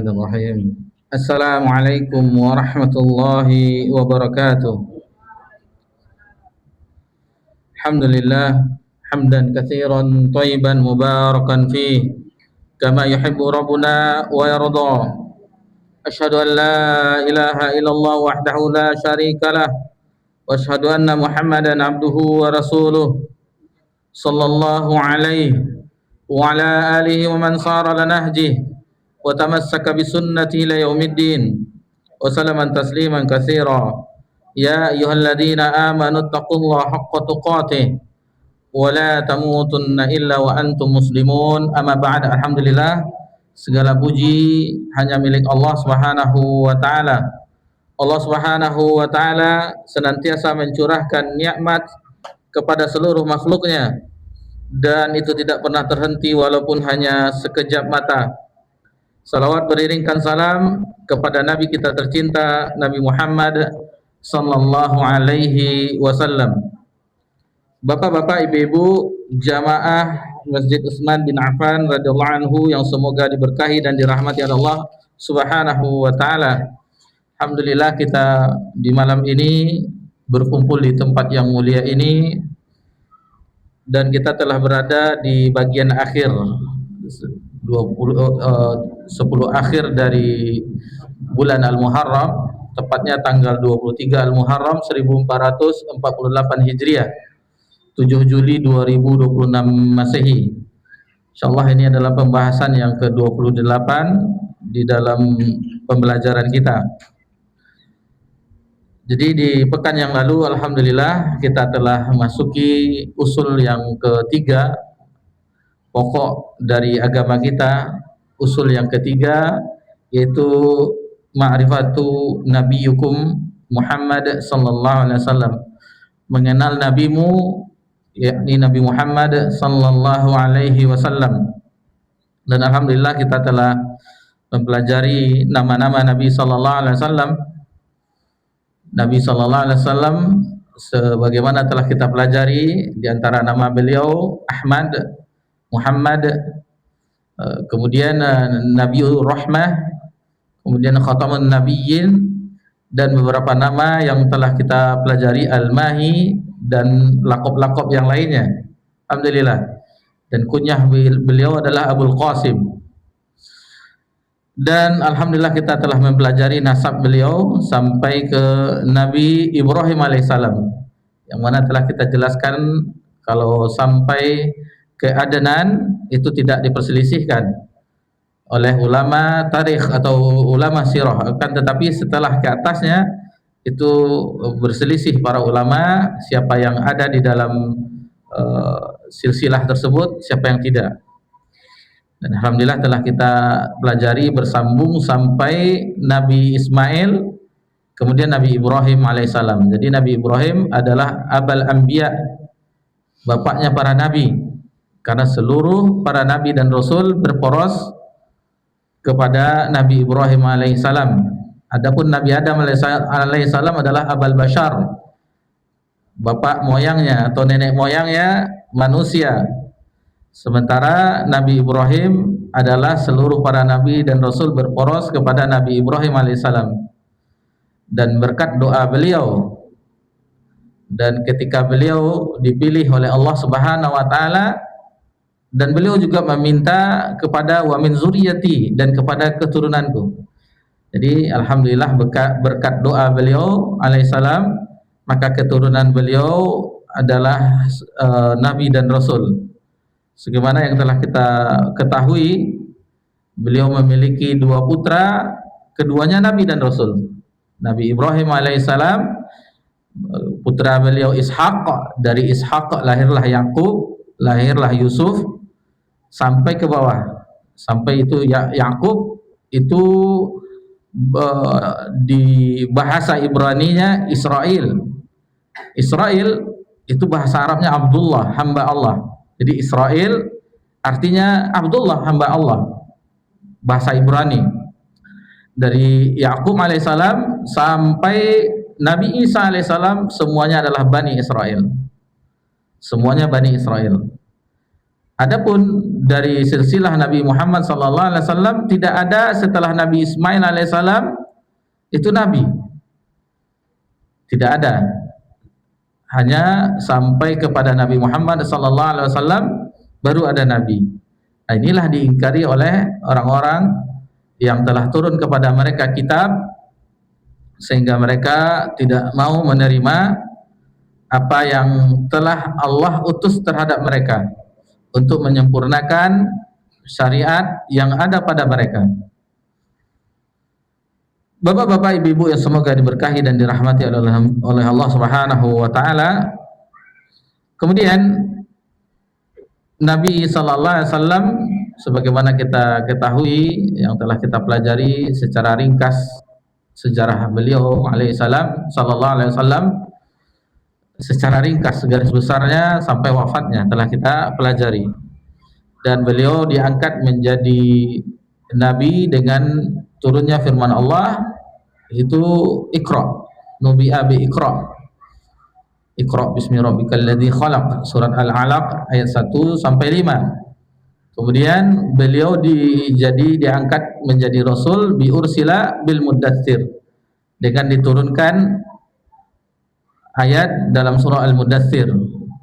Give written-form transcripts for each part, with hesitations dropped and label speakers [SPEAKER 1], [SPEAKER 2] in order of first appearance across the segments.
[SPEAKER 1] Bismillahirrahmanirrahim. Assalamualaikum warahmatullahi wabarakatuh. Alhamdulillah hamdan katsiran thayyiban mubarakan fih kama yuhibbu rabbuna wa yarda. Asyhadu an la ilaha illallah wahdahu la syarikalah wa asyhadu anna Muhammadan abduhu wa rasuluh sallallahu alaihi wa ala alihi wa man sara ala nahjihi wa tamassaka bi sunnati ila yaumiddin wa salaman tasliman katsira. Ya ayyuhalladzina amanu taqullaha haqqa tuqatih wa la tamutunna illa wa antum muslimun. Amma ba'd. Alhamdulillah, segala puji hanya milik Allah Subhanahu wa taala. Allah Subhanahu wa taala senantiasa mencurahkan nikmat kepada seluruh makhluknya, dan itu tidak pernah terhenti walaupun hanya sekejap mata. Salawat beriringkan salam kepada Nabi kita tercinta, Nabi Muhammad sallallahu alaihi wasallam. Bapak-bapak, ibu-ibu, jamaah Masjid Utsman bin Affan radhiyallahu anhu yang semoga diberkahi dan dirahmati oleh Allah Subhanahu wa taala. Alhamdulillah, kita di malam ini berkumpul di tempat yang mulia ini, dan kita telah berada di bagian akhir 10 akhir dari bulan Al-Muharram, tepatnya tanggal 23 Al-Muharram 1448 Hijriah, 7 Juli 2026 Masehi. Insyaallah ini adalah pembahasan yang ke-28 di dalam pembelajaran kita. Jadi di pekan yang lalu alhamdulillah kita telah memasuki usul yang ketiga, pokok dari agama kita. Usul yang ketiga yaitu ma'rifatu nabiyukum Muhammad sallallahu alaihi wasallam, mengenal nabimu, yakni Nabi Muhammad sallallahu alaihi wasallam. Dan alhamdulillah kita telah mempelajari nama-nama Nabi sallallahu alaihi wasallam. Nabi sallallahu alaihi wasallam sebagaimana telah kita pelajari, di antara nama beliau Ahmad, Muhammad, kemudian Nabiur Rahmah, kemudian Khatamun Nabiyyin, dan beberapa nama yang telah kita pelajari, Al-Mahi dan lakop-lakop yang lainnya. Alhamdulillah. Dan kunyah beliau adalah Abul Qasim. Dan alhamdulillah kita telah mempelajari nasab beliau sampai ke Nabi Ibrahim alaihissalam, yang mana telah kita jelaskan kalau sampai ke Adnan itu tidak diperselisihkan oleh ulama tarikh atau ulama sirah, akan tetapi setelah ke atasnya itu berselisih para ulama siapa yang ada di dalam silsilah tersebut, siapa yang tidak. Dan alhamdulillah telah kita pelajari bersambung sampai Nabi Ismail, kemudian Nabi Ibrahim alaihissalam. Jadi Nabi Ibrahim adalah Abul Anbiya, bapaknya para nabi, karena seluruh para nabi dan rasul berporos kepada Nabi Ibrahim alaihissalam. Adapun Nabi Adam alaihissalam adalah Abul Bashar, bapak moyangnya atau nenek moyangnya manusia. Sementara Nabi Ibrahim adalah seluruh para nabi dan rasul berporos kepada Nabi Ibrahim alaihissalam. Dan berkat doa beliau, dan ketika beliau dipilih oleh Allah Subhanahu wa taala, dan beliau juga meminta kepada wa min zuriyati, dan kepada keturunanku. Jadi alhamdulillah berkat doa beliau alaihissalam, maka keturunan beliau adalah nabi dan rasul. Sebagaimana yang telah kita ketahui, beliau memiliki 2 putra, keduanya nabi dan rasul. Nabi Ibrahim alaihissalam, putra beliau Ishaq, dari Ishaq lahirlah Yakub, lahirlah Yusuf, sampai ke bawah, sampai itu Yakub itu di bahasa Ibraninya Israel. Israel itu bahasa Arabnya Abdullah, hamba Allah. Jadi Israel artinya Abdullah, hamba Allah, bahasa Ibrani. Dari Yakub alaihissalam sampai Nabi Isa alaihissalam semuanya adalah Bani Israel. Semuanya Bani Israel. Adapun dari silsilah Nabi Muhammad sallallahu alaihi wasallam tidak ada setelah Nabi Ismail alaihissalam itu nabi, tidak ada. Hanya sampai kepada Nabi Muhammad sallallahu alaihi wasallam baru ada nabi. Nah, inilah diingkari oleh orang-orang yang telah turun kepada mereka kitab, sehingga mereka tidak mau menerima apa yang telah Allah utus terhadap mereka untuk menyempurnakan syariat yang ada pada mereka. Bapak-bapak, ibu-ibu yang semoga diberkahi dan dirahmati oleh Allah Subhanahu wa taala. Kemudian Nabi sallallahu alaihi wasallam sebagaimana kita ketahui yang telah kita pelajari secara ringkas sejarah beliau alaihi salam sallallahu alaihi wasallam, secara ringkas garis besarnya sampai wafatnya telah kita pelajari. Dan beliau diangkat menjadi nabi dengan turunnya firman Allah, itu Iqra, nubi'a bi Iqra. Iqra bismi rabbikal ladzi khalaq, surat Al-Alaq ayat 1 sampai 5. Kemudian beliau diangkat menjadi rasul bi ursila bil muddatsir, dengan diturunkan ayat dalam surah Al-Muddatsir,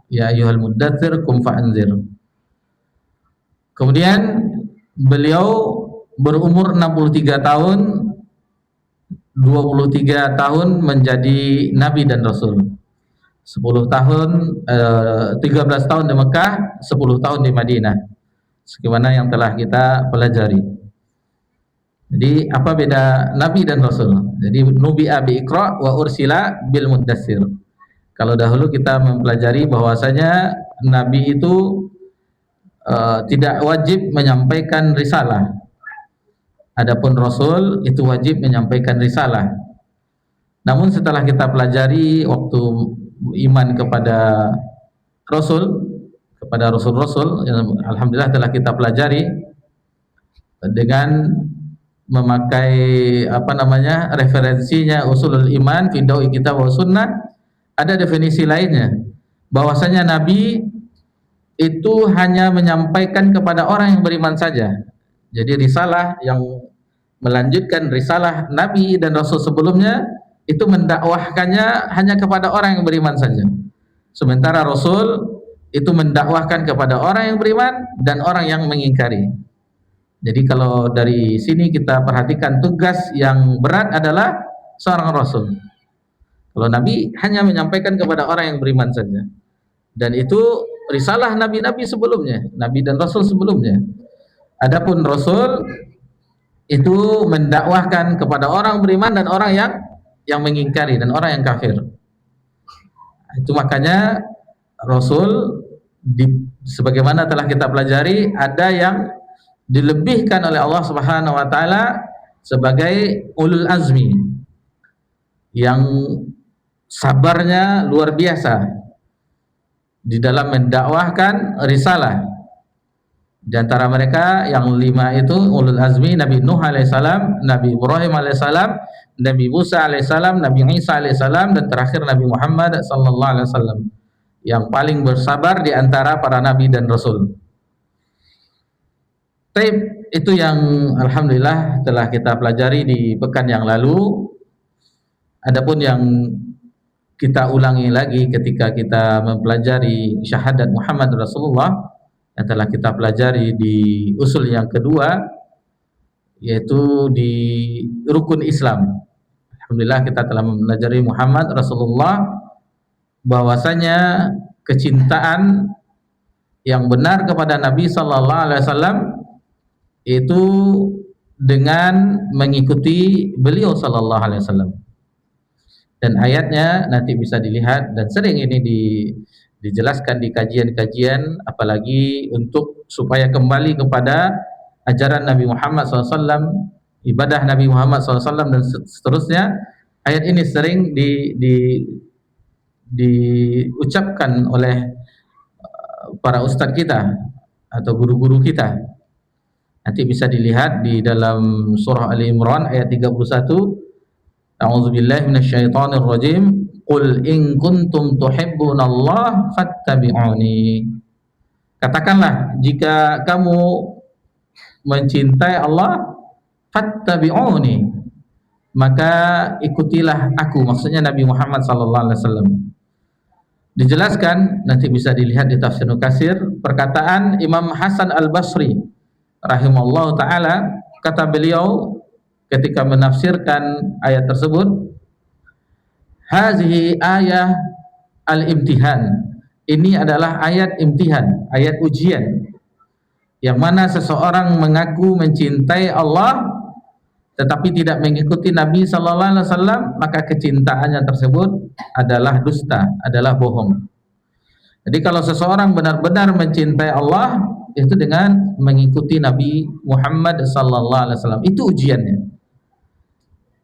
[SPEAKER 1] ya ayyuhal muddatsir qum fa'anzir. Kemudian beliau berumur 63 tahun, 23 tahun menjadi nabi dan rasul. 10 tahun 13 tahun di Mekah, 10 tahun di Madinah. Sebagaimana yang telah kita pelajari. Jadi apa beda nabi dan rasul? Jadi nubi'a bi Iqra wa ursila bil muddatsir. Kalau dahulu kita mempelajari bahwasanya nabi itu tidak wajib menyampaikan risalah. Adapun rasul itu wajib menyampaikan risalah. Namun setelah kita pelajari waktu iman kepada rasul, kepada rasul-rasul yang alhamdulillah telah kita pelajari dengan memakai referensinya usulul iman fi dawi kitab wa sunnah, ada definisi lainnya bahwasanya nabi itu hanya menyampaikan kepada orang yang beriman saja. Jadi risalah yang melanjutkan risalah nabi dan rasul sebelumnya itu mendakwahkannya hanya kepada orang yang beriman saja. Sementara rasul itu mendakwahkan kepada orang yang beriman dan orang yang mengingkari. Jadi kalau dari sini kita perhatikan tugas yang berat adalah seorang rasul. Kalau nabi hanya menyampaikan kepada orang yang beriman saja. Dan itu risalah nabi-nabi sebelumnya, nabi dan rasul sebelumnya. Adapun rasul itu mendakwahkan kepada orang beriman dan orang yang mengingkari dan orang yang kafir. Itu makanya rasul sebagaimana telah kita pelajari, ada yang dilebihkan oleh Allah Subhanahu wa taala sebagai ulul azmi yang sabarnya luar biasa di dalam mendakwahkan risalah. Di antara mereka yang 5 itu ulul azmi, Nabi Nuh alaihissalam, Nabi Ibrahim alaihissalam, Nabi Musa alaihissalam, Nabi Isa alaihissalam, dan terakhir Nabi Muhammad sallallahu alaihi wasallam, yang paling bersabar di antara para nabi dan rasul. Taib itu yang alhamdulillah telah kita pelajari di pekan yang lalu. Adapun yang kita ulangi lagi ketika kita mempelajari syahadat Muhammad Rasulullah yang telah kita pelajari di usul yang kedua, yaitu di rukun Islam. Alhamdulillah kita telah mempelajari Muhammad Rasulullah, bahwasanya kecintaan yang benar kepada Nabi sallallahu alaihi wasallam itu dengan mengikuti beliau sallallahu alaihi wasallam. Dan ayatnya nanti bisa dilihat dan sering ini dijelaskan di kajian-kajian, apalagi untuk supaya kembali kepada ajaran Nabi Muhammad SAW, ibadah Nabi Muhammad SAW dan seterusnya. Ayat ini sering diucapkan oleh para ustadz kita atau guru-guru kita. Nanti bisa dilihat di dalam surah Ali Imran ayat 31. A'udzubillahi minasyaitonir rajim. Qul in kuntum tuhibbunallaha fattabi'uni. Katakanlah, jika kamu mencintai Allah, fattabi'uni, maka ikutilah aku, maksudnya Nabi Muhammad sallallahu alaihi wasallam. Dijelaskan, nanti bisa dilihat di Tafsir Nukasir, perkataan Imam Hasan Al-Basri rahimallahu taala, kata beliau ketika menafsirkan ayat tersebut, hazihi ayah al-imtihan, ini adalah ayat imtihan, ayat ujian, yang mana seseorang mengaku mencintai Allah tetapi tidak mengikuti Nabi sallallahu alaihi wasallam, maka kecintaannya tersebut adalah dusta, adalah bohong. Jadi kalau seseorang benar-benar mencintai Allah, itu dengan mengikuti Nabi Muhammad sallallahu alaihi wasallam. Itu ujiannya.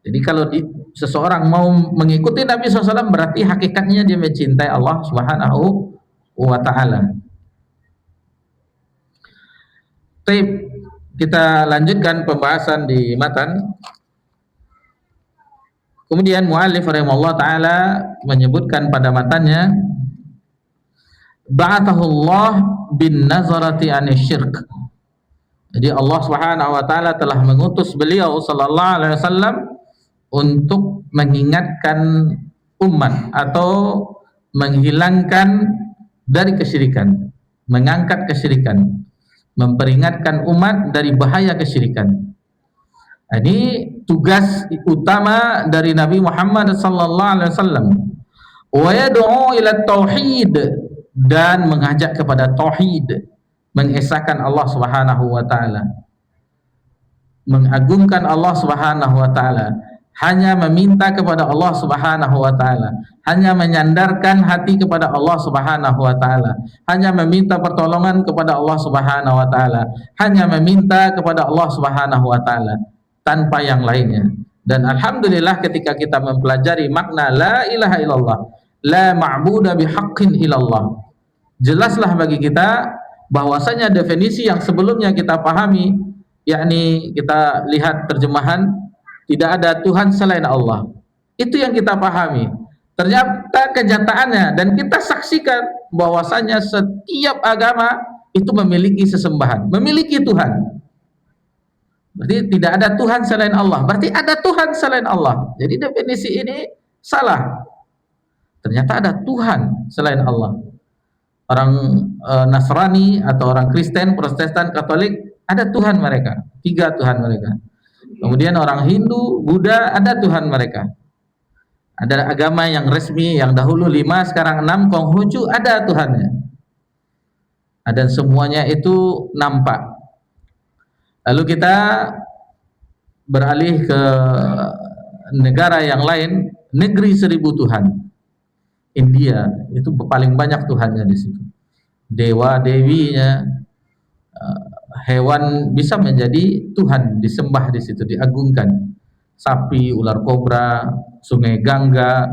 [SPEAKER 1] Jadi kalau seseorang mau mengikuti Nabi SAW, berarti hakikatnya dia mencintai Allah Subhanahu wa taala. Baik, kita lanjutkan pembahasan di matan. Kemudian muallif rahimahullah taala menyebutkan pada matannya, ba'athahullah bin nazarati anisyirk. Jadi Allah Subhanahu wa taala telah mengutus beliau sallallahu alaihi wasallam untuk mengingatkan umat atau menghilangkan dari kesyirikan, mengangkat kesyirikan, memperingatkan umat dari bahaya kesyirikan. Ini tugas utama dari Nabi Muhammad sallallahu alaihi wasallam. Wa yad'u ila tauhid, dan mengajak kepada tauhid, mengesahkan Allah Subhanahu wa taala, mengagungkan Allah Subhanahu wa taala, hanya meminta kepada Allah Subhanahu wa taala, hanya menyandarkan hati kepada Allah Subhanahu wa taala, hanya meminta pertolongan kepada Allah Subhanahu wa taala, hanya meminta kepada Allah Subhanahu wa taala tanpa yang lainnya. Dan alhamdulillah ketika kita mempelajari makna la ilaha illallah, la ma'budu bihaqqin illallah, jelaslah bagi kita bahwasanya definisi yang sebelumnya kita pahami, yakni kita lihat terjemahan tidak ada Tuhan selain Allah, itu yang kita pahami. Ternyata kenyataannya dan kita saksikan bahwasanya setiap agama itu memiliki sesembahan, memiliki Tuhan. Berarti tidak ada Tuhan selain Allah, berarti ada Tuhan selain Allah. Jadi definisi ini salah. Ternyata ada Tuhan selain Allah. Orang Nasrani atau orang Kristen, Protestan, Katolik, ada Tuhan mereka, 3 Tuhan mereka. Kemudian orang Hindu, Buddha, ada Tuhan mereka. Ada agama yang resmi yang dahulu 5, sekarang 6, Konghucu, ada Tuhannya. Dan semuanya itu nampak. Lalu kita beralih ke negara yang lain, negeri 1000 Tuhan. India itu paling banyak Tuhannya di situ. Dewa dewinya, hewan bisa menjadi Tuhan, disembah di situ, diagungkan. Sapi, ular kobra, sungai Gangga,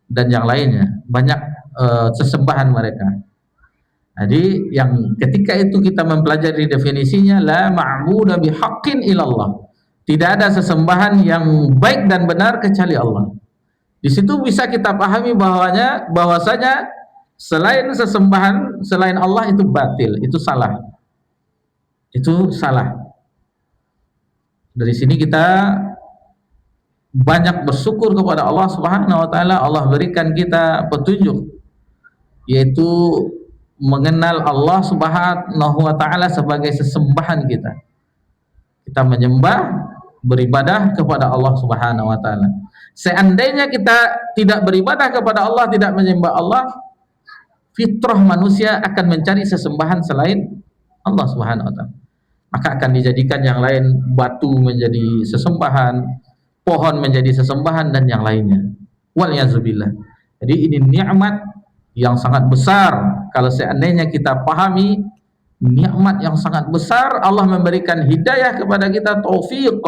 [SPEAKER 1] dan yang lainnya. Banyak sesembahan mereka. Jadi yang ketika itu kita mempelajari definisinya, la ma'budu bihaqqin illallah. Tidak ada sesembahan yang baik dan benar kecuali Allah. Di situ bisa kita pahami bahwasanya selain sesembahan selain Allah itu batil, itu salah. Itu salah. Dari sini kita banyak bersyukur kepada Allah Subhanahu wa taala, Allah berikan kita petunjuk, yaitu mengenal Allah Subhanahu wa taala sebagai sesembahan kita. Kita menyembah, beribadah kepada Allah Subhanahu wa taala. Seandainya kita tidak beribadah kepada Allah, tidak menyembah Allah, fitrah manusia akan mencari sesembahan selain Allah Subhanahu wa taala. Maka akan dijadikan yang lain, batu menjadi sesembahan, pohon menjadi sesembahan, dan yang lainnya. Wal yazubillah. Jadi ini nikmat yang sangat besar. Kalau seandainya kita pahami nikmat yang sangat besar, Allah memberikan hidayah kepada kita, taufik,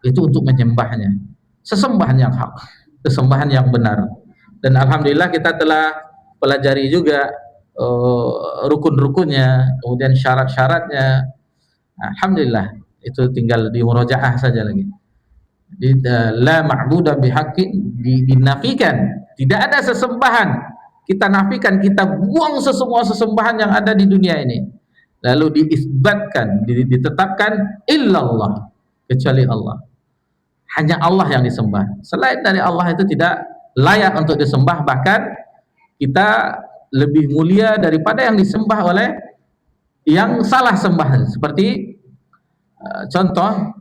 [SPEAKER 1] itu untuk menyembahnya. Sesembahan yang hak, sesembahan yang benar. Dan alhamdulillah kita telah pelajari juga rukun-rukunnya, kemudian syarat-syaratnya. Alhamdulillah, itu tinggal di murojaah saja lagi. Jadi la ma'budu bihaqqin dinafikan, tidak ada sesembahan. kita nafikan, kita buang semua sesembahan yang ada di dunia ini. Lalu diisbatkan, ditetapkan illallah, kecuali Allah. Hanya Allah yang disembah. Selain dari Allah itu tidak layak untuk disembah, bahkan kita lebih mulia daripada yang disembah oleh yang salah sembah. Seperti contoh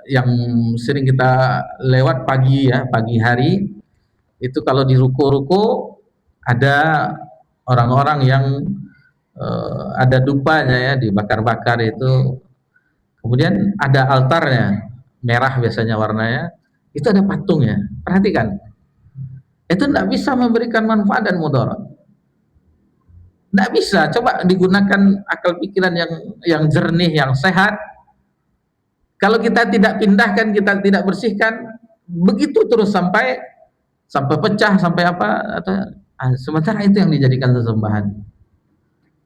[SPEAKER 1] yang sering kita lewat pagi ya, pagi hari itu kalau di ruko-ruko ada orang-orang yang ada dupanya ya, dibakar-bakar itu. Kemudian ada altarnya, merah biasanya warnanya, itu ada patungnya. Perhatikan, itu tidak bisa memberikan manfaat dan mudarat. Tidak bisa. Coba digunakan akal pikiran yang jernih, yang sehat. Kalau kita tidak pindahkan, kita tidak bersihkan, begitu terus sampai pecah, sampai apa? Sementara itu yang dijadikan sesembahan.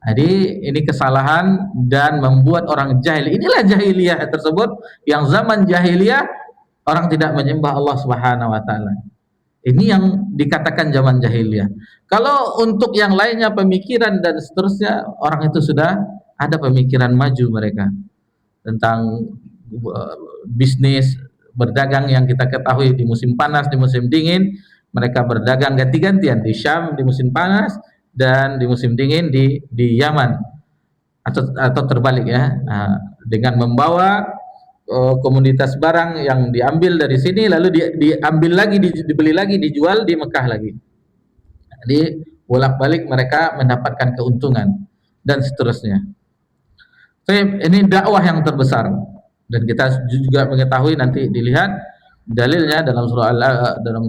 [SPEAKER 1] Jadi ini kesalahan dan membuat orang jahil. Inilah jahiliyah tersebut, yang zaman jahiliyah orang tidak menyembah Allah Subhanahu wa taala. Ini yang dikatakan zaman jahiliyah. Kalau untuk yang lainnya, pemikiran dan seterusnya, orang itu sudah ada pemikiran maju mereka tentang bisnis, berdagang yang kita ketahui di musim panas, di musim dingin mereka berdagang ganti-gantian, di Syam di musim panas dan di musim dingin di Yaman, atau terbalik ya, dengan membawa komoditas barang yang diambil dari sini lalu diambil lagi, dibeli lagi, dijual di Mekah lagi. Jadi bolak-balik mereka mendapatkan keuntungan dan seterusnya. Ini dakwah yang terbesar, dan kita juga mengetahui, nanti dilihat dalilnya dalam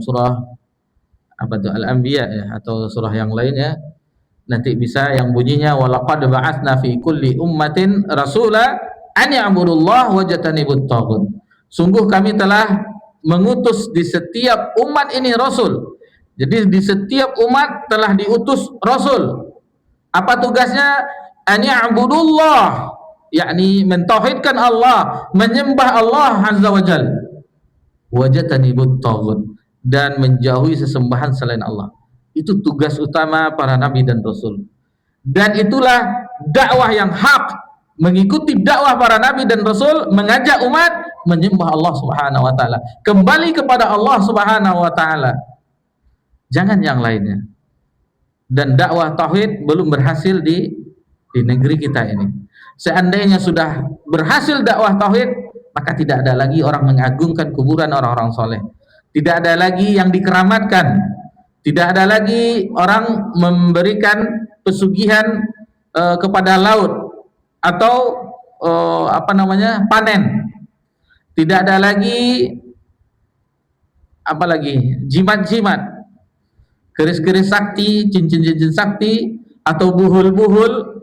[SPEAKER 1] surah apa itu, Al-Anbiya ya, atau surah yang lainnya nanti bisa, yang bunyinya walaqad ba'atsna fi kulli ummatin rasula an ya'budullah wajtanibut taghut. Sungguh kami telah mengutus di setiap umat ini rasul. Jadi di setiap umat telah diutus rasul. Apa tugasnya? An ya'budullah, yakni mentauhidkan Allah, menyembah Allah azza wajal, wajtanibut taghut, dan menjauhi sesembahan selain Allah. Itu tugas utama para nabi dan rasul. Dan itulah dakwah yang hak, mengikuti dakwah para nabi dan rasul, mengajak umat menyembah Allah Subhanahu wa taala, kembali kepada Allah Subhanahu wa taala. Jangan yang lainnya. Dan dakwah tauhid belum berhasil di negeri kita ini. Seandainya sudah berhasil dakwah tauhid, maka tidak ada lagi orang mengagungkan kuburan orang-orang soleh. Tidak ada lagi yang dikeramatkan. Tidak ada lagi orang memberikan pesugihan kepada laut atau panen. Tidak ada lagi jimat-jimat, keris-keris sakti, cincin-cincin sakti, atau buhul-buhul.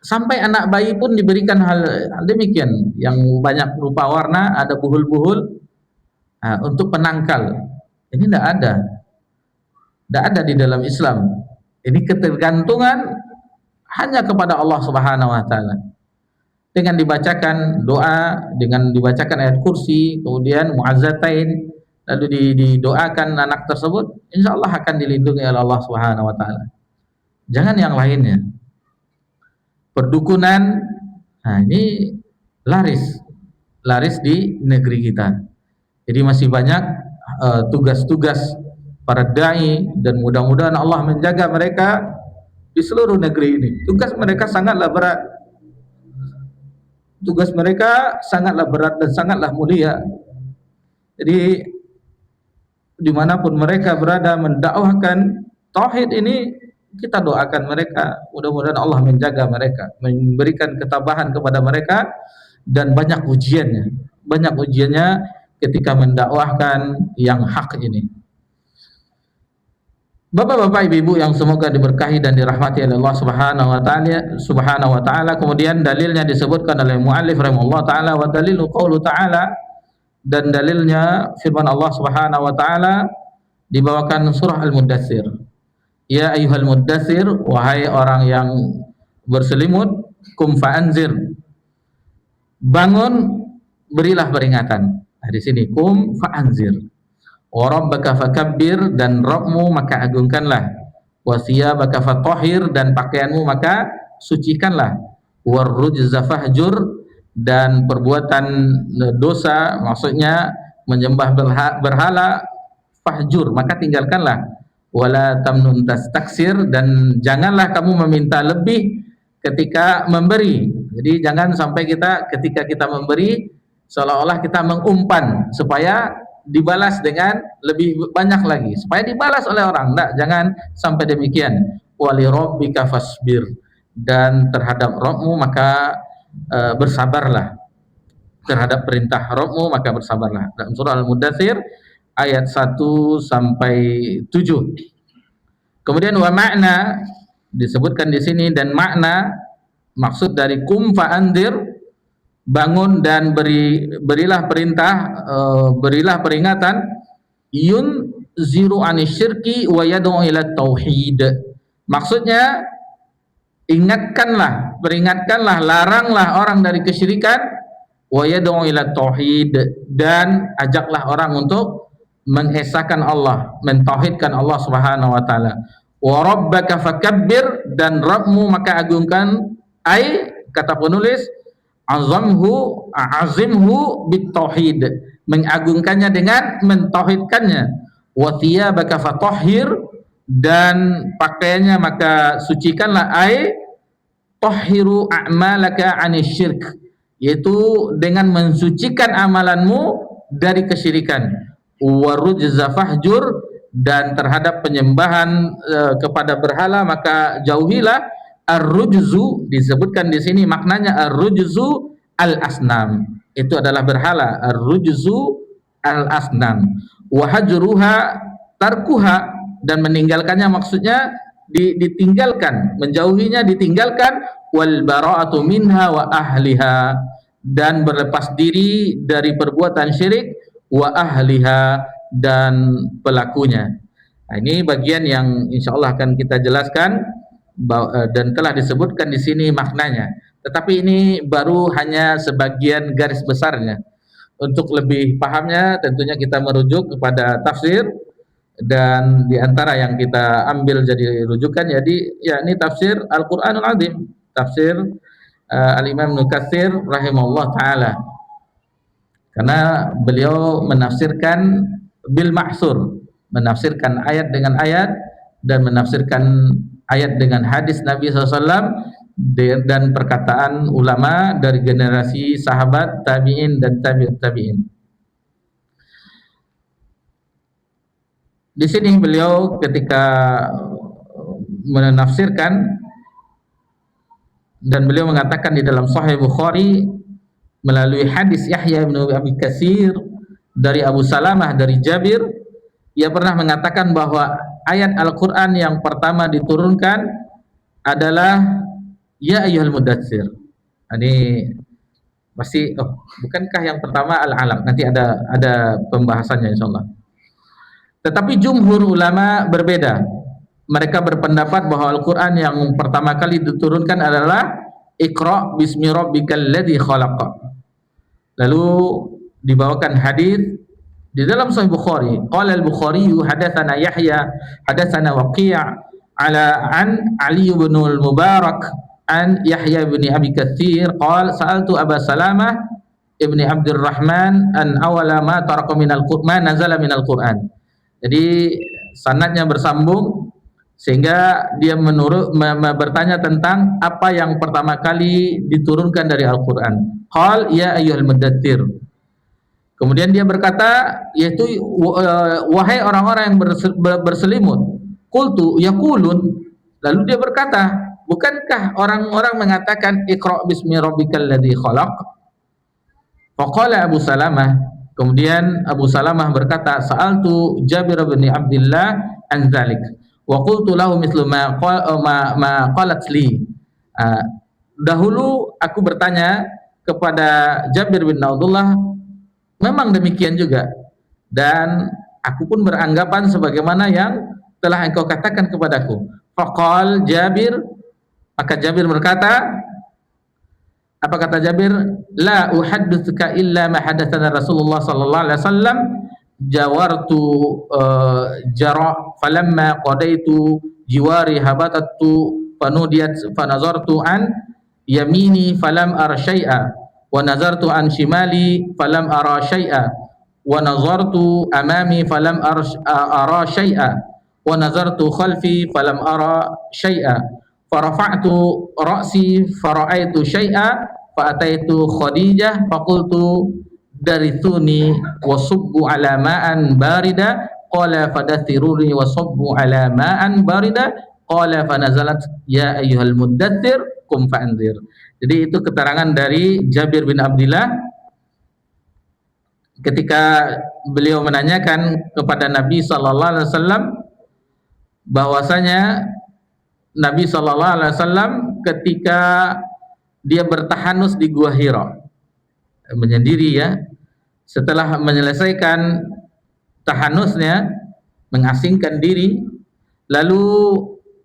[SPEAKER 1] Sampai anak bayi pun diberikan hal demikian, yang banyak berupa warna, ada buhul-buhul untuk penangkal. Ini tidak ada di dalam Islam. Ini ketergantungan hanya kepada Allah Subhanahu wa taala. Dengan dibacakan doa, dengan dibacakan ayat kursi, kemudian muazzatain, lalu didoakan anak tersebut, insya Allah akan dilindungi oleh Allah Subhanahu wa taala. Jangan yang lainnya. Perdukunan, ini laris di negeri kita. Jadi masih banyak tugas-tugas para dai, dan mudah-mudahan Allah menjaga mereka di seluruh negeri ini. Tugas mereka sangatlah berat dan sangatlah mulia. Jadi dimanapun mereka berada mendakwahkan tauhid ini, kita doakan mereka, mudah-mudahan Allah menjaga mereka, memberikan ketabahan kepada mereka, dan banyak ujiannya ketika mendakwahkan yang hak ini. Bapak-bapak, ibu-ibu yang semoga diberkahi dan dirahmati oleh Allah Subhanahu wa taala. Kemudian dalilnya disebutkan oleh muallif rahimahullah taala, wa dalilu qaulu taala, dan dalilnya firman Allah Subhanahu wa taala dibawakan surah Al-Muddatsir. Ya ayyuhal muddatsir, wahai orang yang berselimut, kum fa'anzir, bangun, berilah peringatan. Di sini kum fa'anzir, wa rabbaka fakabbir, dan Rabbmu maka agungkanlah, wa thiyabaka fatahhir, dan pakaianmu maka sucikanlah, war rujza fahjur, dan perbuatan dosa maksudnya menyembah berhala fahjur maka tinggalkanlah, wala tamnun tastaksir, dan janganlah kamu meminta lebih ketika memberi. Jadi jangan sampai kita ketika kita memberi seolah-olah kita mengumpan supaya dibalas dengan lebih banyak lagi, supaya dibalas oleh orang. Enggak, jangan sampai demikian. Wali rabbika fasbir, dan terhadap Rabbmu maka bersabarlah, terhadap perintah Rabbmu maka bersabarlah. Dalam surah Al-Mudaththir ayat 1 sampai 7. Kemudian wa makna disebutkan di sini, dan makna maksud dari kum fa'andir, bangun dan berilah perintah, berilah peringatan, yun ziru anisyirki wa yad'u ila tauhid. Maksudnya ingatkanlah, peringatkanlah, laranglah orang dari kesyirikan, wa yad'u ila tauhid, dan ajaklah orang untuk mengesahkan Allah, mentauhidkan Allah Subhanahu wa taala. Wa rabbaka fakabbir, dan Rabbmu maka agungkan, ai kata penulis azimhu bitauhid, mengagungkannya dengan mentauhidkannya. Wa thiyabaka fatahhir, dan pakaiannya maka sucikanlah, ai tahhiru a'malaka anisyirk, yaitu dengan mensucikan amalanmu dari kesyirikan. Wa rujza fahjur, dan terhadap penyembahan kepada berhala maka jauhilah. Ar-rujzu disebutkan di sini maknanya ar-rujzu al-asnam, itu adalah berhala. Ar-rujzu al-asnam. Wa hajruha tarkuha, dan meninggalkannya maksudnya ditinggalkan, menjauhinya ditinggalkan. Wal bara'atu minha wa ahliha, dan berlepas diri dari perbuatan syirik, wa ahliha, dan pelakunya. Nah, ini bagian yang insyaallah akan kita jelaskan dan telah disebutkan di sini maknanya. Tetapi ini baru hanya sebagian garis besarnya. Untuk lebih pahamnya tentunya kita merujuk kepada tafsir, dan di antara yang kita ambil jadi rujukan yakni tafsir Al-Qur'anul Azim, tafsir Al-Imam Ibnu Katsir rahimahullah taala. Karena beliau menafsirkan bil mahsur, menafsirkan ayat dengan ayat, dan menafsirkan ayat dengan hadis Nabi SAW, dan perkataan ulama dari generasi sahabat, tabi'in, dan tabi'ut tabi'in. Di sini beliau ketika menafsirkan, dan beliau mengatakan di dalam Sahih Bukhari melalui hadis Yahya bin Abi Katsir dari Abu Salamah dari Jabir, ia pernah mengatakan bahwa ayat Al-Qur'an yang pertama diturunkan adalah ya ayyuhal mudatstsir. Ini pasti bukankah yang pertama Al-Alaq? Nanti ada pembahasannya insyaallah. Tetapi jumhur ulama berbeda. Mereka berpendapat bahwa Al-Qur'an yang pertama kali diturunkan adalah Iqra bismi rabbikal ladzi khalaq. Lalu dibawakan hadis di dalam Sahih Bukhari. Qala al-Bukhari hadatsana Yahya hadatsana Waqi' an Ali bin al-Mubarak an Yahya bin Abi Katsir qala sa'altu Aba Salamah ibni Abdurrahman an awala ma taraka minal Qur'an nazala minal Qur'an. Jadi sanadnya bersambung sehingga dia bertanya tentang apa yang pertama kali diturunkan dari Al-Qur'an. Qal ya ayyuhal mudatstsir. Kemudian dia berkata, yaitu wahai orang-orang yang berselimut. Qultu yaqulun. Lalu dia berkata, bukankah orang-orang mengatakan Iqra bismi rabbikal ladzi khalaq? Faqala Abu Salamah. Kemudian Abu Salamah berkata, sa'altu Jabir bin Abdullah an dzalik. Wa qultu lahu mithlu ma qalat li. Dahulu aku bertanya kepada Jabir bin Abdullah, memang demikian juga, dan aku pun beranggapan sebagaimana yang telah engkau katakan kepadaku. Faqal Jabir, maka Jabir berkata, apa kata Jabir? La uhadditsuka illa ma hadatsana Rasulullah sallallahu alaihi wasallam, jawartu jara falamma qadaitu jiwari habatatu fanudiyat fanazartu an yamini falam ara syai'a wa nazartu an shimali falam ara syai'a wa nazartu amami falam ara syai'a wa nazartu khalfi falam ara syai'a farafa'tu ra'si fara'aitu syai'a fa ataitu Khadijah faqultu darithuni wasubbu ala ma'an barida qala fadathiruni wasubbu ala ma'an barida qala fanazalat ya ayyuhal muddathir kum fa'anzir. Jadi itu keterangan dari Jabir bin Abdullah ketika beliau menanyakan kepada Nabi sallallahu alaihi wasallam bahwasanya Nabi sallallahu alaihi wasallam ketika dia bertahanus di Gua Hira menyendiri ya, setelah menyelesaikan tahanusnya, mengasingkan diri, lalu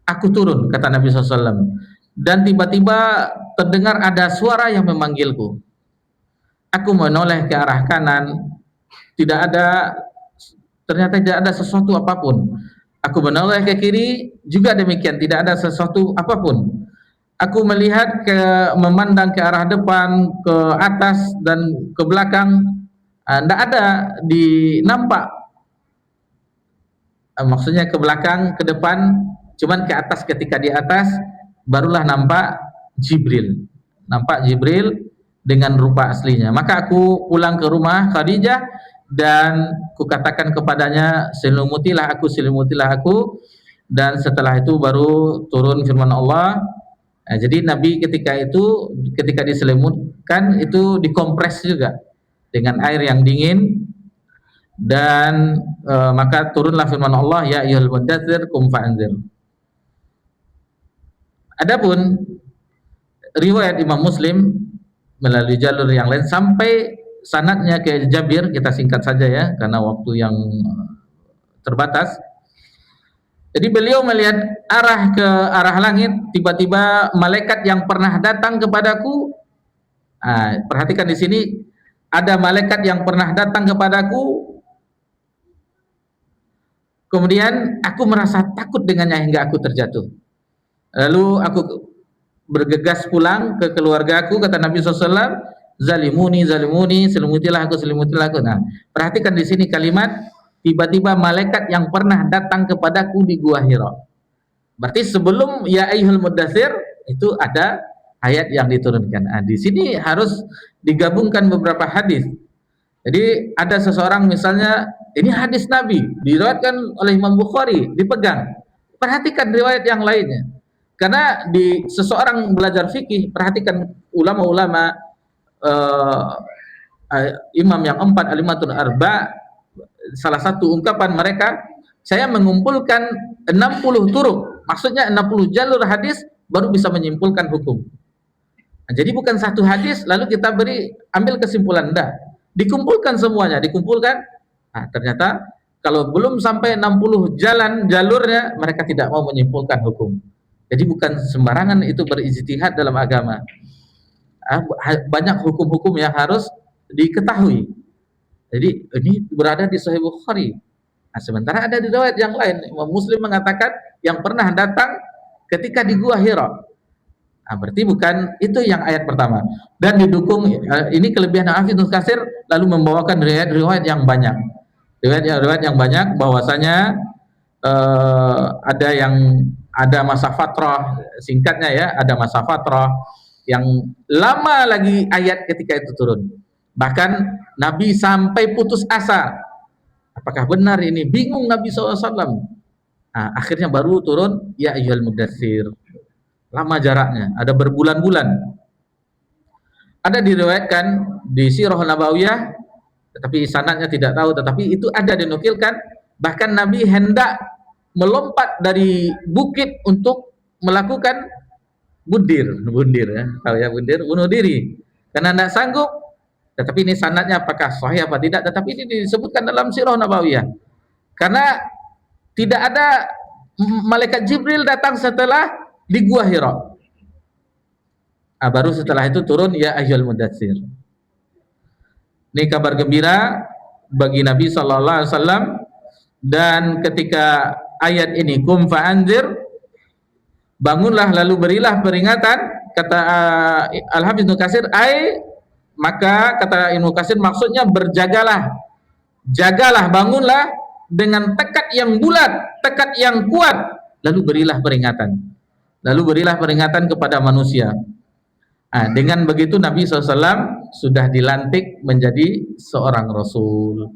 [SPEAKER 1] aku turun, kata Nabi SAW, dan tiba-tiba terdengar ada suara yang memanggilku. Aku menoleh ke arah kanan, ternyata tidak ada sesuatu apapun. Aku menoleh ke kiri, juga demikian, tidak ada sesuatu apapun. Aku memandang ke arah depan, ke atas dan ke belakang, tidak ada nampak. Maksudnya ke belakang, ke depan, cuman ke atas. Ketika di atas, barulah nampak Jibril. Nampak Jibril dengan rupa aslinya. Maka aku pulang ke rumah Khadijah dan kukatakan kepadanya, selimutilah aku. Dan setelah itu baru turun firman Allah. Nah, jadi Nabi ketika diselimutkan itu dikompres juga dengan air yang dingin, dan maka turunlah firman Allah, ya ayyuhal muddatsir qum fa'anzir. Adapun riwayat Imam Muslim melalui jalur yang lain sampai sanadnya ke Jabir, kita singkat saja ya karena waktu yang terbatas. Jadi beliau melihat ke arah langit, tiba-tiba malaikat yang pernah datang kepadaku. Perhatikan di sini, ada malaikat yang pernah datang kepadaku. Kemudian aku merasa takut dengannya hingga aku terjatuh. Lalu aku bergegas pulang ke keluargaku, kata Nabi SAW, zalimuni, selimutilah aku. Nah, perhatikan di sini kalimat tiba-tiba malaikat yang pernah datang kepadaku di Gua Hira. Berarti sebelum ya ayyuhal muddatsir itu ada ayat yang diturunkan. Di sini harus digabungkan beberapa hadis. Jadi ada seseorang misalnya, ini hadis Nabi diriwayatkan oleh Imam Bukhari, dipegang. Perhatikan riwayat yang lainnya. Karena di seseorang belajar fikih, perhatikan ulama-ulama imam yang 4, alimatul arba, salah satu ungkapan mereka, saya mengumpulkan 60 turuk, maksudnya 60 jalur hadis baru bisa menyimpulkan hukum. Jadi bukan satu hadis lalu kita ambil kesimpulan, enggak, dikumpulkan semuanya, ternyata kalau belum sampai 60 jalurnya mereka tidak mau menyimpulkan hukum. Jadi bukan sembarangan itu berijtihad dalam agama. Banyak hukum-hukum yang harus diketahui. Jadi ini berada di Sahih Bukhari. Sementara ada di riwayat yang lain, Imam Muslim mengatakan yang pernah datang ketika di Gua Hira. Berarti bukan itu yang ayat pertama. Dan didukung ini kelebihan Hafidz Katsir lalu membawakan riwayat yang banyak. Riwayat yang banyak bahwasanya ada masa fatrah, singkatnya ya, ada masa fatrah yang lama lagi ayat ketika itu turun. Bahkan Nabi sampai putus asa, apakah benar ini, bingung Nabi SAW. Akhirnya baru turun ya ayyuhal muddatsir. Lama jaraknya, ada berbulan-bulan. Ada diriwayatkan di Sirah Nabawiyah, tetapi sanadnya tidak tahu, tetapi itu ada dinukilkan, bahkan Nabi hendak melompat dari bukit untuk melakukan bundir ya, tahu ya bundir, bunuh diri karena tidak sanggup. Tetapi ini sanadnya apakah sahih apa tidak, tetapi ini disebutkan dalam Sirah Nabawiyah. Karena tidak ada malaikat Jibril datang setelah di Gua Hira. Baru setelah itu turun ya ayyuhal muddatsir. Ini kabar gembira bagi Nabi sallallahu alaihi wasallam. Dan ketika ayat ini kum fa'anzir, bangunlah lalu berilah peringatan, kata Al-Hafiz Ibnu Katsir, maka kata Ibnu Katsir maksudnya berjagalah, jagalah, bangunlah dengan tekad yang bulat, tekad yang kuat, lalu berilah peringatan, lalu berilah peringatan kepada manusia. Dengan begitu Nabi SAW sudah dilantik menjadi seorang Rasul,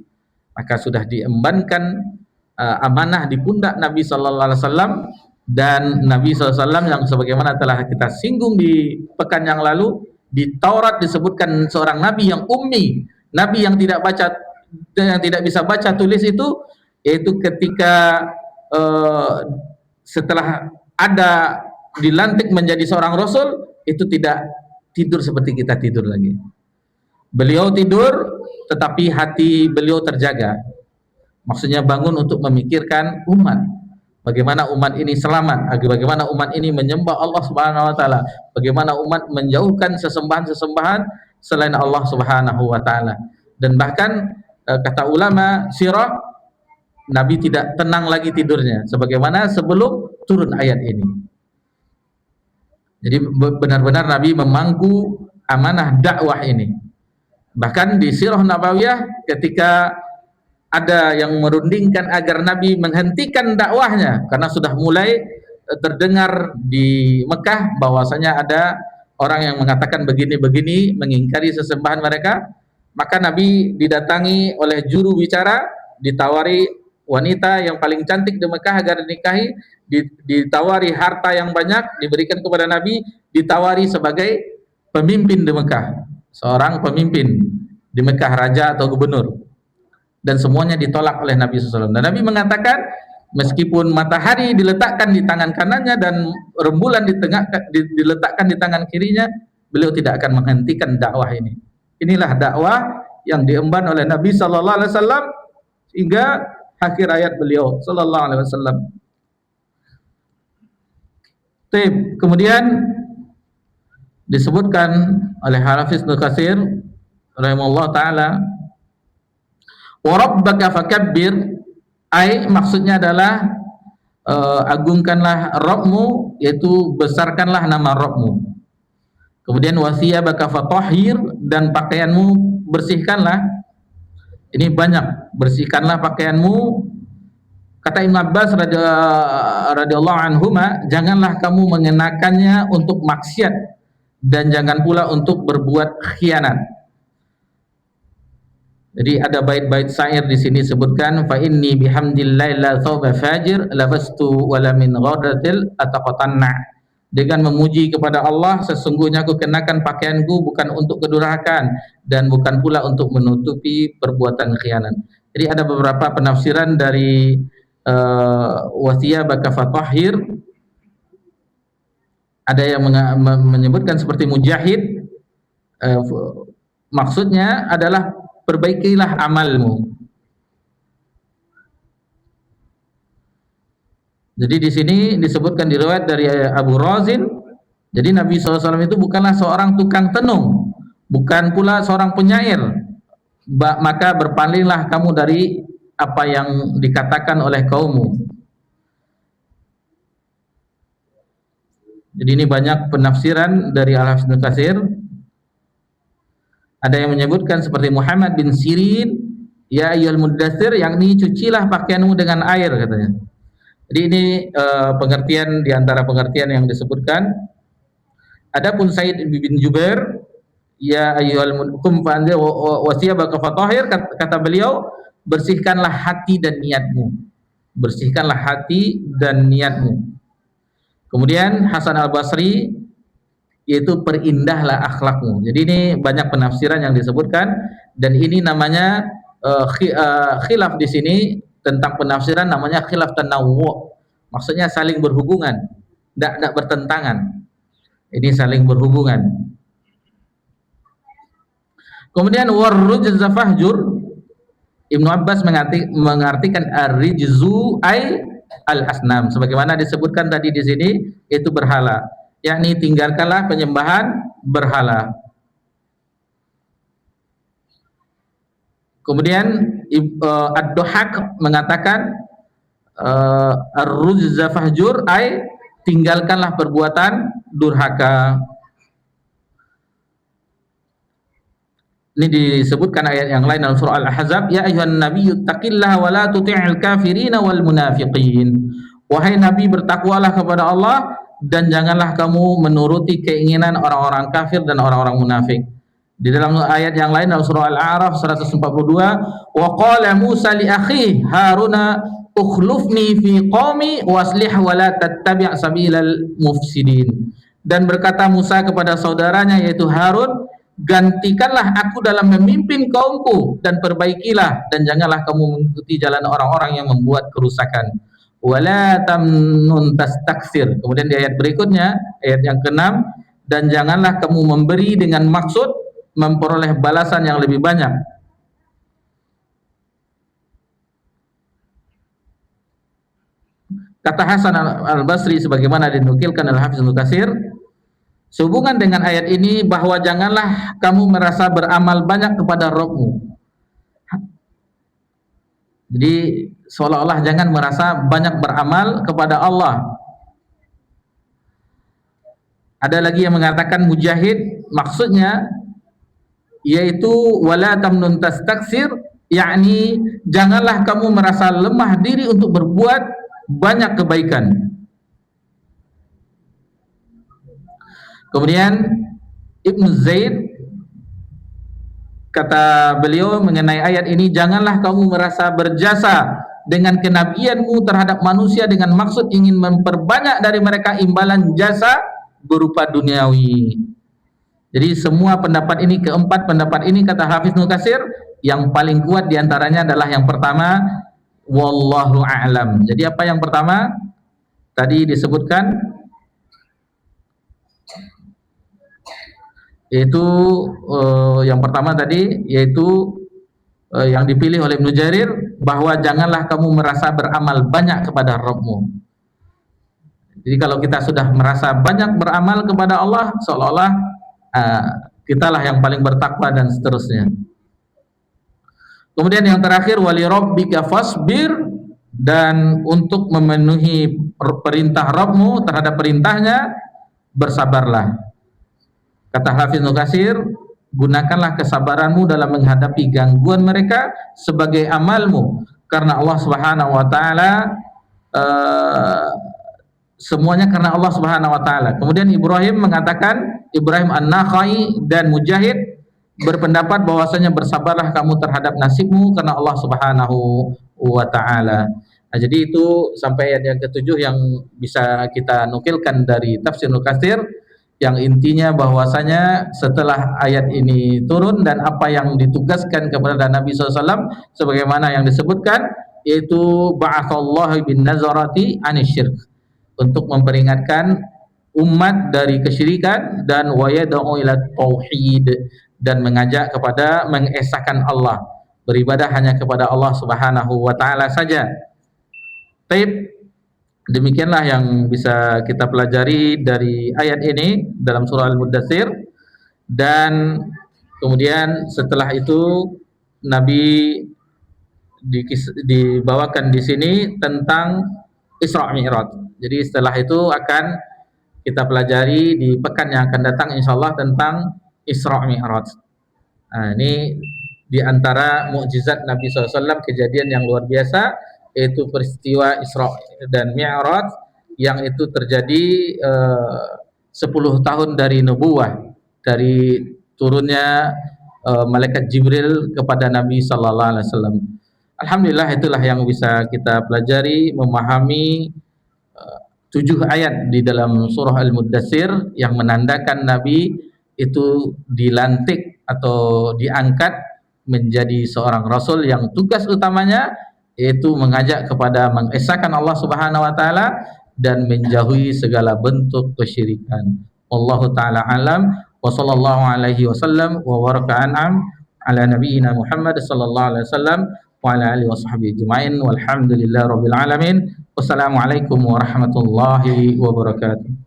[SPEAKER 1] maka sudah diembankan amanah di pundak Nabi SAW. Dan Nabi SAW yang sebagaimana telah kita singgung di pekan yang lalu, di Taurat disebutkan seorang Nabi yang ummi, Nabi yang tidak baca, yang tidak bisa baca tulis itu, yaitu ketika setelah ada dilantik menjadi seorang Rasul, itu tidak tidur seperti kita tidur lagi. Beliau tidur tetapi hati beliau terjaga, maksudnya bangun untuk memikirkan umat, bagaimana umat ini selamat, bagaimana umat ini menyembah Allah Subhanahu wa taala, bagaimana umat menjauhkan sesembahan-sesembahan selain Allah Subhanahu wa taala. Dan bahkan kata ulama sirah, Nabi tidak tenang lagi tidurnya sebagaimana sebelum turun ayat ini. Jadi benar-benar Nabi memangku amanah dakwah ini. Bahkan di Sirah Nabawiyah ketika ada yang merundingkan agar Nabi menghentikan dakwahnya karena sudah mulai terdengar di Mekah bahwasanya ada orang yang mengatakan begini-begini, mengingkari sesembahan mereka, maka Nabi didatangi oleh juru bicara, ditawari wanita yang paling cantik di Mekah agar dinikahi, ditawari harta yang banyak diberikan kepada Nabi, ditawari sebagai pemimpin di Mekah, seorang pemimpin di Mekah, raja atau gubernur, dan semuanya ditolak oleh Nabi SAW. Dan Nabi mengatakan, meskipun matahari diletakkan di tangan kanannya dan rembulan diletakkan di tangan kirinya, beliau tidak akan menghentikan dakwah ini. Inilah dakwah yang diemban oleh Nabi SAW hingga akhir hayat beliau sallallahu alaihi wasallam. Kemudian disebutkan oleh Hafiz Ibnu Katsir rahimahullah taala, wa rabbaka fakabbir, maksudnya adalah agungkanlah Rabbmu, yaitu besarkanlah nama Rabbmu. Kemudian wasiyabaka fatahhir, dan pakaianmu bersihkanlah. Ini banyak, bersihkanlah pakaianmu. Kata Ibnu Abbas radhiyallahu anhuma, janganlah kamu mengenakannya untuk maksiat dan jangan pula untuk berbuat khianat. Jadi ada bait-bait syair di sini sebutkan, fa inni bihamdillahi la thawba fajir labastu wala min ghadatil ataqatanna. Dengan memuji kepada Allah, sesungguhnya aku kenakan pakaianku bukan untuk kedurhakaan dan bukan pula untuk menutupi perbuatan khianat. Jadi ada beberapa penafsiran dari wasiyabaka fatahhir. Ada yang menyebutkan seperti Mujahid, maksudnya adalah perbaikilah amalmu. Jadi di sini disebutkan di riwayat dari Abu Razin, jadi Nabi SAW itu bukanlah seorang tukang tenung, bukan pula seorang penyair, maka berpalinglah kamu dari apa yang dikatakan oleh kaummu. Jadi ini banyak penafsiran dari Al-Hafiz Ibnu Katsir. Ada yang menyebutkan seperti Muhammad bin Sirin, ya ayyuhal muddatsir, yakni cucilah pakaianmu dengan air, katanya. Jadi ini pengertian di antara pengertian yang disebutkan. Adapun Said bin Jubair, ya ayyuhal kum fa'anzir wasiyabaka fatahhir, kata beliau, bersihkanlah hati dan niatmu. Bersihkanlah hati dan niatmu. Kemudian Hasan Al-Basri, yaitu perindahlah akhlakmu. Jadi ini banyak penafsiran yang disebutkan, dan ini namanya khilaf di sini tentang penafsiran, namanya khilaf tanawwu'. Maksudnya saling berhubungan, tidak bertentangan. Ini saling berhubungan. Kemudian warrujza fahjur, Ibnu Abbas mengartikan ar-rijzu ay al-asnam, sebagaimana disebutkan tadi di sini, itu berhala, yakni tinggalkanlah penyembahan berhala. Kemudian Ad-Dhahhak mengatakan ar-rujza fahjur, ay tinggalkanlah perbuatan durhaka. Ini disebutkan ayat yang lain dalam surah Al-Ahzab, ya ayyuhan nabiyyu taqillaha wa la tuti'il kafirin wal munafiqin. Wahai nabi, bertakwalah kepada Allah dan janganlah kamu menuruti keinginan orang-orang kafir dan orang-orang munafik. Di dalam ayat yang lain dalam surah Al-A'raf 142, wa qala Musa li akhihi Haruna ukhlufni fi qaumi waslih wa la tattabi' sabilal mufsidin. Dan berkata Musa kepada saudaranya yaitu Harun, gantikanlah aku dalam memimpin kaumku dan perbaikilah, dan janganlah kamu mengikuti jalan orang-orang yang membuat kerusakan. Wala tamnun tastakthir. Kemudian di ayat berikutnya, ayat yang ke-6, dan janganlah kamu memberi dengan maksud memperoleh balasan yang lebih banyak. Kata Hasan Al-Basri sebagaimana dinukilkan oleh Hafiz Ibnu Katsir, sehubungan dengan ayat ini bahwa janganlah kamu merasa beramal banyak kepada Rabbmu. Jadi seolah-olah jangan merasa banyak beramal kepada Allah. Ada lagi yang mengatakan Mujahid, maksudnya yaitu wala tamnun tastaksir, yakni janganlah kamu merasa lemah diri untuk berbuat banyak kebaikan. Kemudian Ibnu Zaid, kata beliau mengenai ayat ini, janganlah kamu merasa berjasa dengan kenabianmu terhadap manusia dengan maksud ingin memperbanyak dari mereka imbalan jasa berupa duniawi. Jadi semua pendapat ini, keempat pendapat ini, kata Hafiz Ibnu Katsir, yang paling kuat diantaranya adalah yang pertama, wallahu a'lam. Jadi apa yang pertama? Tadi disebutkan, yaitu yang pertama tadi, yaitu yang dipilih oleh Ibnu Jarir, bahwa janganlah kamu merasa beramal banyak kepada Rabbmu. Jadi kalau kita sudah merasa banyak beramal kepada Allah, seolah-olah kitalah yang paling bertakwa dan seterusnya. Kemudian yang terakhir, wali rabbika fasbir, dan untuk memenuhi perintah Rabbmu terhadap perintahnya bersabarlah. Kata Hafiz Ibnu Katsir, gunakanlah kesabaranmu dalam menghadapi gangguan mereka sebagai amalmu, karena Allah Subhanahu wa taala, semuanya karena Allah Subhanahu wa taala. Kemudian Ibrahim mengatakan, Ibrahim An-Nakhai dan Mujahid berpendapat bahwasanya bersabarlah kamu terhadap nasibmu karena Allah Subhanahu wa taala. Nah, jadi itu sampai ayat yang ketujuh yang bisa kita nukilkan dari tafsir Ibnu Katsir, yang intinya bahwasanya setelah ayat ini turun dan apa yang ditugaskan kepada Nabi SAW sebagaimana yang disebutkan, yaitu ba'atsallahu bin nazarati anisyirk, untuk memperingatkan umat dari kesyirikan, dan wayad'u ila tauhid, dan mengajak kepada mengesahkan Allah, beribadah hanya kepada Allah Subhanahu wa taala saja. Baik, demikianlah yang bisa kita pelajari dari ayat ini dalam surah Al-Muddatsir. Dan kemudian setelah itu Nabi dibawakan di sini tentang Isra Mi'raj. Jadi setelah itu akan kita pelajari di pekan yang akan datang insyaallah tentang Isra Mi'raj. Nah, ini di antara mukjizat Nabi SAW, kejadian yang luar biasa, yaitu peristiwa Isra dan Mi'raj yang itu terjadi 10 tahun dari nubuwah, dari turunnya malaikat Jibril kepada Nabi sallallahu alaihi wasallam. Alhamdulillah, itulah yang bisa kita pelajari, memahami 7 ayat di dalam surah Al-Muddatsir yang menandakan Nabi itu dilantik atau diangkat menjadi seorang rasul yang tugas utamanya yaitu mengajak kepada mengesahkan Allah Subhanahu wa taala dan menjauhi segala bentuk kesyirikan. Wallahu taala alam, wa sallallahu alaihi wasallam wa baraka an'am ala nabiyyina Muhammad sallallahu alaihi wasallam wa ala alihi washabbihi ajmain, walhamdulillahirabbil alamin. Wassalamualaikum warahmatullahi wabarakatuh.